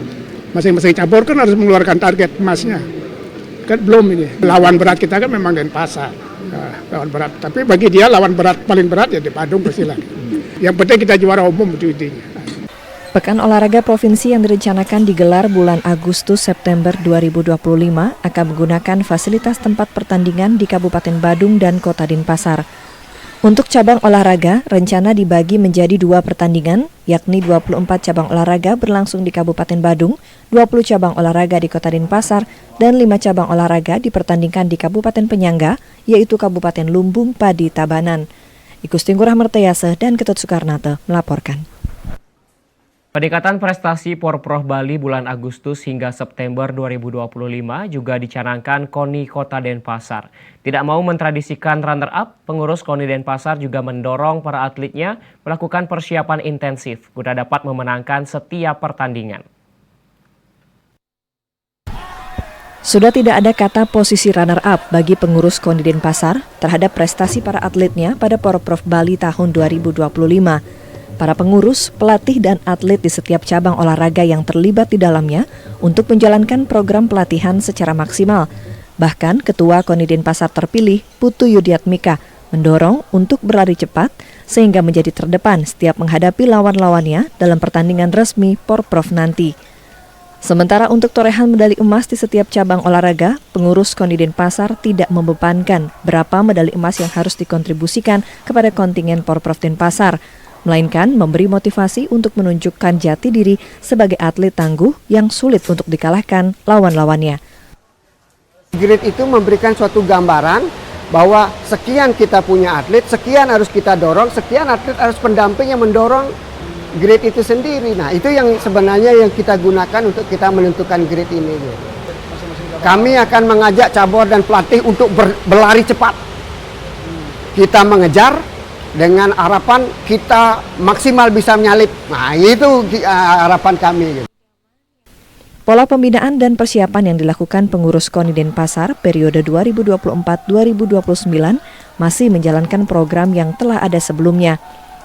Masing-masing cabur kan harus mengeluarkan target emasnya. Kan belum ini. Lawan berat kita kan memang Denpasar. Lawan berat. Tapi bagi dia lawan berat paling berat ya di Badung pastilah. Yang penting kita juara umum itu intinya. Pekan Olahraga Provinsi yang direncanakan digelar bulan Agustus-September 2025 akan menggunakan fasilitas tempat pertandingan di Kabupaten Badung dan Kota Denpasar. Untuk cabang olahraga, rencana dibagi menjadi 2 pertandingan, yakni 24 cabang olahraga berlangsung di Kabupaten Badung, 20 cabang olahraga di Kota Denpasar, dan 5 cabang olahraga dipertandingkan di Kabupaten Penyangga, yaitu Kabupaten Lumbung, Padi, Tabanan. Igusti Ngurah Mertayase dan Ketut Soekarnate melaporkan. Peningkatan prestasi Porprov Bali bulan Agustus hingga September 2025 juga dicanangkan KONI Kota Denpasar. Tidak mau mentradisikan runner-up, pengurus KONI Denpasar juga mendorong para atletnya melakukan persiapan intensif guna dapat memenangkan setiap pertandingan. Sudah tidak ada kata posisi runner-up bagi pengurus KONI Denpasar terhadap prestasi para atletnya pada Porprov Bali tahun 2025. Para pengurus, pelatih, dan atlet di setiap cabang olahraga yang terlibat di dalamnya untuk menjalankan program pelatihan secara maksimal. Bahkan Ketua KONI Denpasar terpilih, Putu Yudiatmika, mendorong untuk berlari cepat sehingga menjadi terdepan setiap menghadapi lawan-lawannya dalam pertandingan resmi Porprov nanti. Sementara untuk torehan medali emas di setiap cabang olahraga, pengurus KONI Denpasar tidak membebankan berapa medali emas yang harus dikontribusikan kepada kontingen Porprov Denpasar, melainkan memberi motivasi untuk menunjukkan jati diri sebagai atlet tangguh yang sulit untuk dikalahkan lawan-lawannya. Grade itu memberikan suatu gambaran bahwa sekian kita punya atlet, sekian harus kita dorong, sekian atlet harus pendamping yang mendorong grade itu sendiri. Nah, itu yang sebenarnya yang kita gunakan untuk kita menentukan grade ini. Kami akan mengajak cabur dan pelatih untuk berlari cepat. Kita mengejar dengan harapan kita maksimal bisa menyalip. Nah, itu harapan kami. Pola pembinaan dan persiapan yang dilakukan pengurus KONI Denpasar periode 2024-2029 masih menjalankan program yang telah ada sebelumnya,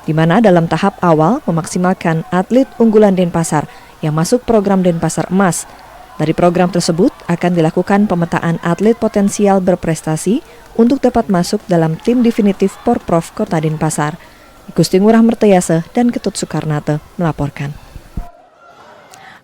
di mana dalam tahap awal memaksimalkan atlet unggulan Denpasar yang masuk program Denpasar Emas. Dari program tersebut akan dilakukan pemetaan atlet potensial berprestasi untuk dapat masuk dalam tim definitif Porprov Kota Denpasar. Igusti Ngurah Mertayase dan Ketut Soekarnate melaporkan.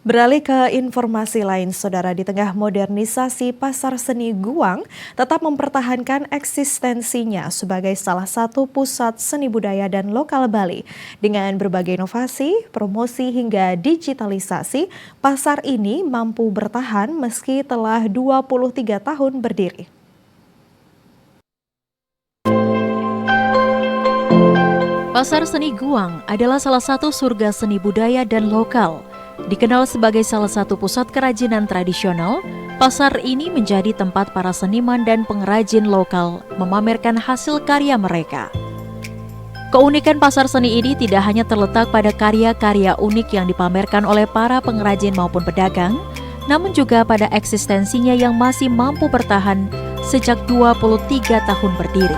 Beralih ke informasi lain, saudara, di tengah modernisasi Pasar Seni Guang tetap mempertahankan eksistensinya sebagai salah satu pusat seni budaya dan lokal Bali. Dengan berbagai inovasi, promosi hingga digitalisasi, pasar ini mampu bertahan meski telah 23 tahun berdiri. Pasar Seni Guang adalah salah satu surga seni budaya dan lokal. Dikenal sebagai salah satu pusat kerajinan tradisional, pasar ini menjadi tempat para seniman dan pengrajin lokal memamerkan hasil karya mereka. Keunikan pasar seni ini tidak hanya terletak pada karya-karya unik yang dipamerkan oleh para pengrajin maupun pedagang, namun juga pada eksistensinya yang masih mampu bertahan sejak 23 tahun berdiri.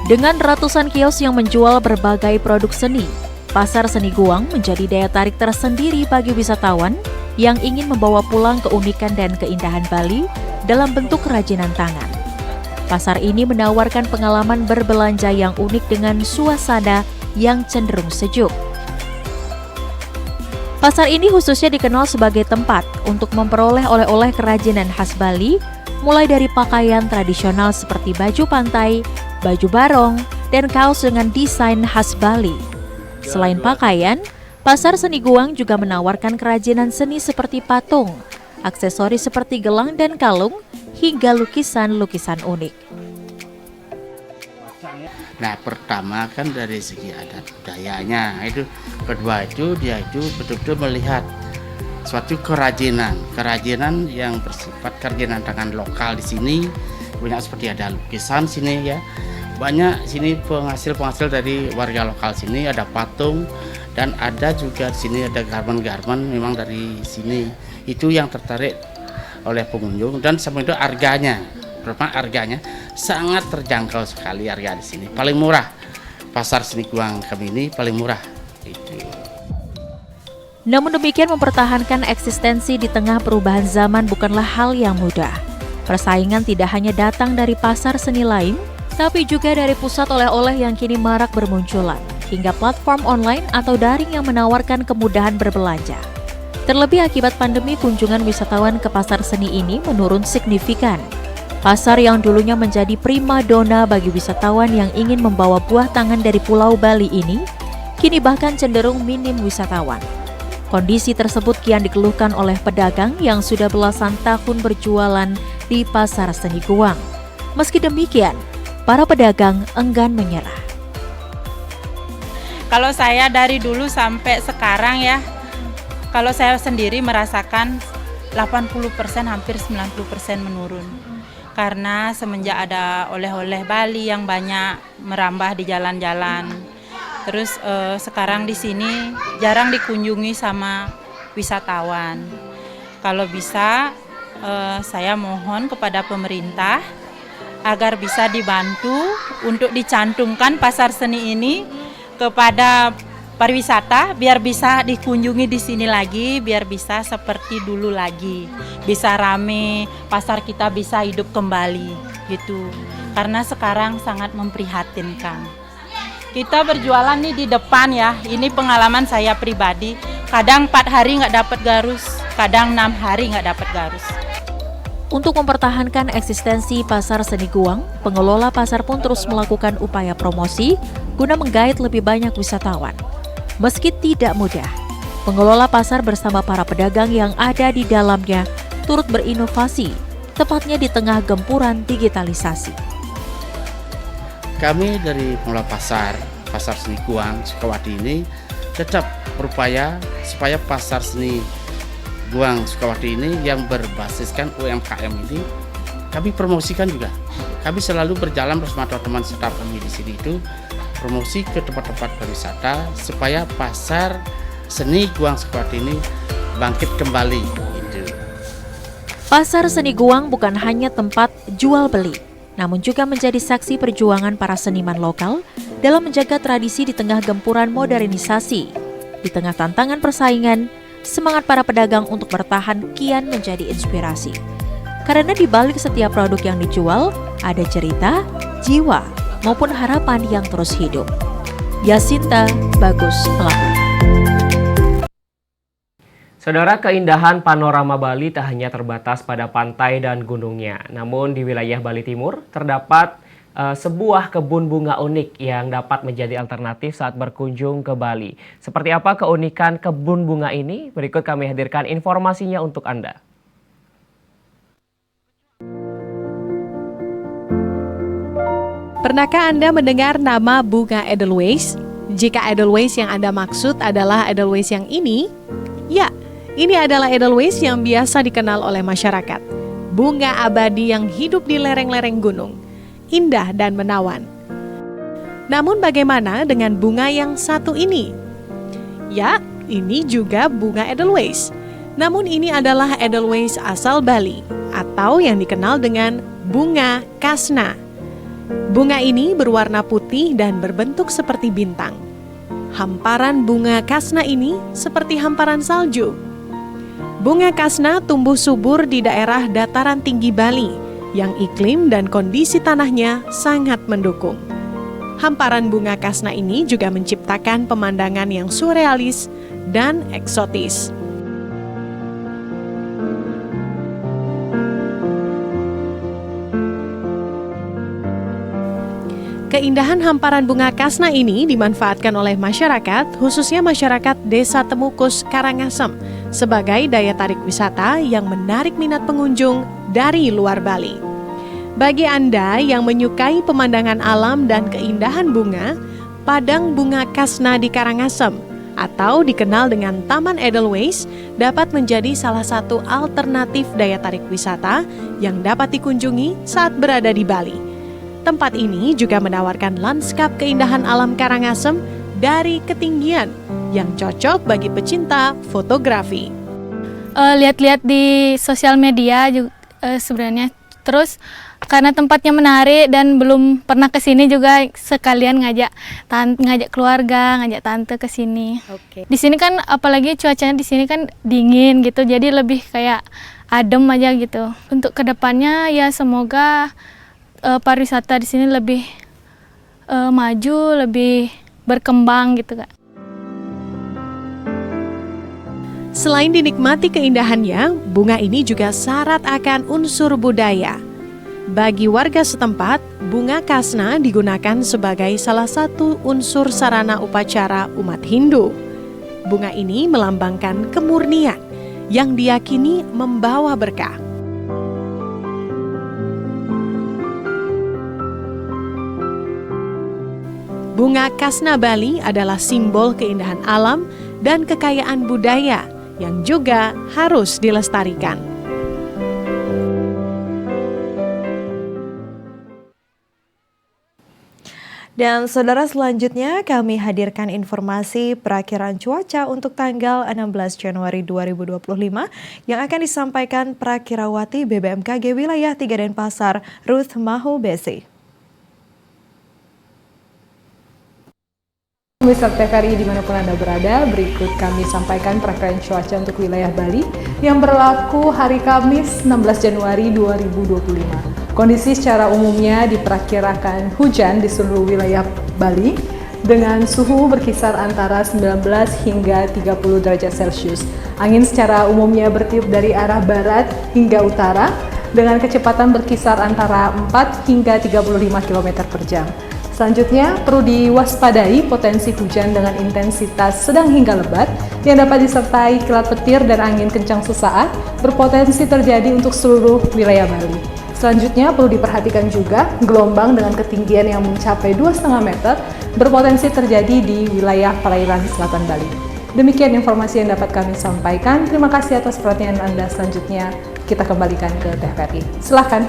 Dengan ratusan kios yang menjual berbagai produk seni, Pasar Seni Guang menjadi daya tarik tersendiri bagi wisatawan yang ingin membawa pulang keunikan dan keindahan Bali dalam bentuk kerajinan tangan. Pasar ini menawarkan pengalaman berbelanja yang unik dengan suasana yang cenderung sejuk. Pasar ini khususnya dikenal sebagai tempat untuk memperoleh oleh-oleh kerajinan khas Bali, mulai dari pakaian tradisional seperti baju pantai, baju barong, dan kaos dengan desain khas Bali. Selain pakaian, Pasar Seni Guang juga menawarkan kerajinan seni seperti patung, aksesoris seperti gelang dan kalung, hingga lukisan-lukisan unik. Nah, pertama kan dari segi adat budayanya, itu kedua itu dia itu betul-betul melihat suatu kerajinan yang bersifat kerajinan tangan lokal di sini. Banyak seperti ada lukisan sini ya, banyak sini penghasil dari warga lokal sini, ada patung dan ada juga di sini ada garmen-garmen memang dari sini. Itu yang tertarik oleh pengunjung dan sama itu harganya sangat terjangkau sekali, harga di sini paling murah. Pasar Seni Guang kami ini paling murah itu. Namun demikian, mempertahankan eksistensi di tengah perubahan zaman bukanlah hal yang mudah. Persaingan tidak hanya datang dari pasar seni lain, tapi juga dari pusat oleh-oleh yang kini marak bermunculan, hingga platform online atau daring yang menawarkan kemudahan berbelanja. Terlebih akibat pandemi, kunjungan wisatawan ke pasar seni ini menurun signifikan. Pasar yang dulunya menjadi primadona bagi wisatawan yang ingin membawa buah tangan dari Pulau Bali ini, kini bahkan cenderung minim wisatawan. Kondisi tersebut kian dikeluhkan oleh pedagang yang sudah belasan tahun berjualan di Pasar Seni Guang. Meski demikian, para pedagang enggan menyerah. Kalau saya dari dulu sampai sekarang ya, kalau saya sendiri merasakan 80% hampir 90% menurun. Karena semenjak ada oleh-oleh Bali yang banyak merambah di jalan-jalan. Terus sekarang di sini jarang dikunjungi sama wisatawan. Kalau bisa saya mohon kepada pemerintah agar bisa dibantu untuk dicantumkan pasar seni ini kepada pariwisata, biar bisa dikunjungi di sini lagi, biar bisa seperti dulu lagi, bisa rame, pasar kita bisa hidup kembali gitu. Karena sekarang sangat memprihatinkan. Kita berjualan nih di depan ya, ini pengalaman saya pribadi, kadang 4 hari nggak dapat garus, kadang 6 hari nggak dapat garus. Untuk mempertahankan eksistensi Pasar Seni Guang, pengelola pasar pun terus melakukan upaya promosi guna menggait lebih banyak wisatawan. Meski tidak mudah, pengelola pasar bersama para pedagang yang ada di dalamnya turut berinovasi, tepatnya di tengah gempuran digitalisasi. Kami dari pengelola Pasar Seni Guang Sukawati ini tetap berupaya supaya Pasar Seni Guang Sukawati ini yang berbasiskan UMKM ini kami promosikan juga. Kami selalu berjalan bersama teman-teman staff kami di sini itu promosi ke tempat-tempat berwisata supaya Pasar Seni Guang Sukawati ini bangkit kembali gitu. Pasar Seni Guang bukan hanya tempat jual beli, namun juga menjadi saksi perjuangan para seniman lokal dalam menjaga tradisi di tengah gempuran modernisasi. Di tengah tantangan persaingan, semangat para pedagang untuk bertahan kian menjadi inspirasi. Karena di balik setiap produk yang dijual, ada cerita, jiwa, maupun harapan yang terus hidup. Yasinta Bagus melaporkan. Saudara, keindahan panorama Bali tak hanya terbatas pada pantai dan gunungnya, namun di wilayah Bali Timur terdapat sebuah kebun bunga unik yang dapat menjadi alternatif saat berkunjung ke Bali. Seperti apa keunikan kebun bunga ini? Berikut kami hadirkan informasinya untuk Anda. Pernahkah Anda mendengar nama bunga Edelweiss? Jika Edelweiss yang Anda maksud adalah Edelweiss yang ini, ya, ini adalah Edelweiss yang biasa dikenal oleh masyarakat. Bunga abadi yang hidup di lereng-lereng gunung, indah dan menawan. Namun bagaimana dengan bunga yang satu ini? Ya, ini juga bunga Edelweiss. Namun ini adalah Edelweiss asal Bali, atau yang dikenal dengan bunga kasna. Bunga ini berwarna putih dan berbentuk seperti bintang. Hamparan bunga kasna ini seperti hamparan salju. Bunga kasna tumbuh subur di daerah dataran tinggi Bali yang iklim dan kondisi tanahnya sangat mendukung. Hamparan bunga kasna ini juga menciptakan pemandangan yang surrealis dan eksotis. Keindahan hamparan bunga kasna ini dimanfaatkan oleh masyarakat, khususnya masyarakat Desa Temukus, Karangasem, sebagai daya tarik wisata yang menarik minat pengunjung dari luar Bali. Bagi Anda yang menyukai pemandangan alam dan keindahan bunga, Padang Bunga Kasna di Karangasem atau dikenal dengan Taman Edelweiss dapat menjadi salah satu alternatif daya tarik wisata yang dapat dikunjungi saat berada di Bali. Tempat ini juga menawarkan lanskap keindahan alam Karangasem dari ketinggian yang cocok bagi pecinta fotografi. Lihat-lihat di sosial media juga sebenarnya. Terus karena tempatnya menarik dan belum pernah ke sini juga sekalian ngajak keluarga, ngajak tante ke sini. Di sini kan apalagi cuacanya di sini kan dingin gitu, jadi lebih kayak adem aja gitu. Untuk kedepannya ya semoga pariwisata di sini lebih maju, lebih berkembang gitu, Kak. Selain dinikmati keindahannya, bunga ini juga syarat akan unsur budaya. Bagi warga setempat, bunga kasna digunakan sebagai salah satu unsur sarana upacara umat Hindu. Bunga ini melambangkan kemurnian yang diyakini membawa berkah. Bunga kasna Bali adalah simbol keindahan alam dan kekayaan budaya yang juga harus dilestarikan. Dan saudara, selanjutnya kami hadirkan informasi perakiraan cuaca untuk tanggal 16 Januari 2025 yang akan disampaikan Prakirawati BBMKG Wilayah 3 Denpasar, Ruth Mahubesi. Pemirsa TVRI dimanapun Anda berada, berikut kami sampaikan perakiraan cuaca untuk wilayah Bali yang berlaku hari Kamis 16 Januari 2025. Kondisi secara umumnya diperkirakan hujan di seluruh wilayah Bali dengan suhu berkisar antara 19 hingga 30 derajat Celcius. Angin secara umumnya bertiup dari arah barat hingga utara dengan kecepatan berkisar antara 4 hingga 35 km per jam. Selanjutnya, perlu diwaspadai potensi hujan dengan intensitas sedang hingga lebat yang dapat disertai kilat petir dan angin kencang sesaat berpotensi terjadi untuk seluruh wilayah Bali. Selanjutnya, perlu diperhatikan juga gelombang dengan ketinggian yang mencapai 2,5 meter berpotensi terjadi di wilayah perairan selatan Bali. Demikian informasi yang dapat kami sampaikan. Terima kasih atas perhatian Anda. Selanjutnya, kita kembalikan ke TVRI. Silakan.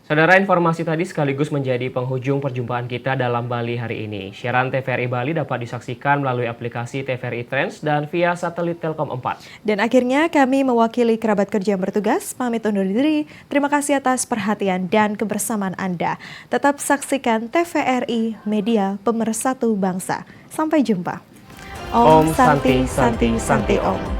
Saudara, informasi tadi sekaligus menjadi penghujung perjumpaan kita dalam Bali hari ini. Siaran TVRI Bali dapat disaksikan melalui aplikasi TVRI Trans dan via satelit Telkom 4. Dan akhirnya kami mewakili kerabat kerja yang bertugas, pamit undur diri. Terima kasih atas perhatian dan kebersamaan Anda. Tetap saksikan TVRI, media pemersatu bangsa. Sampai jumpa. Om Santi Santi Santi Om.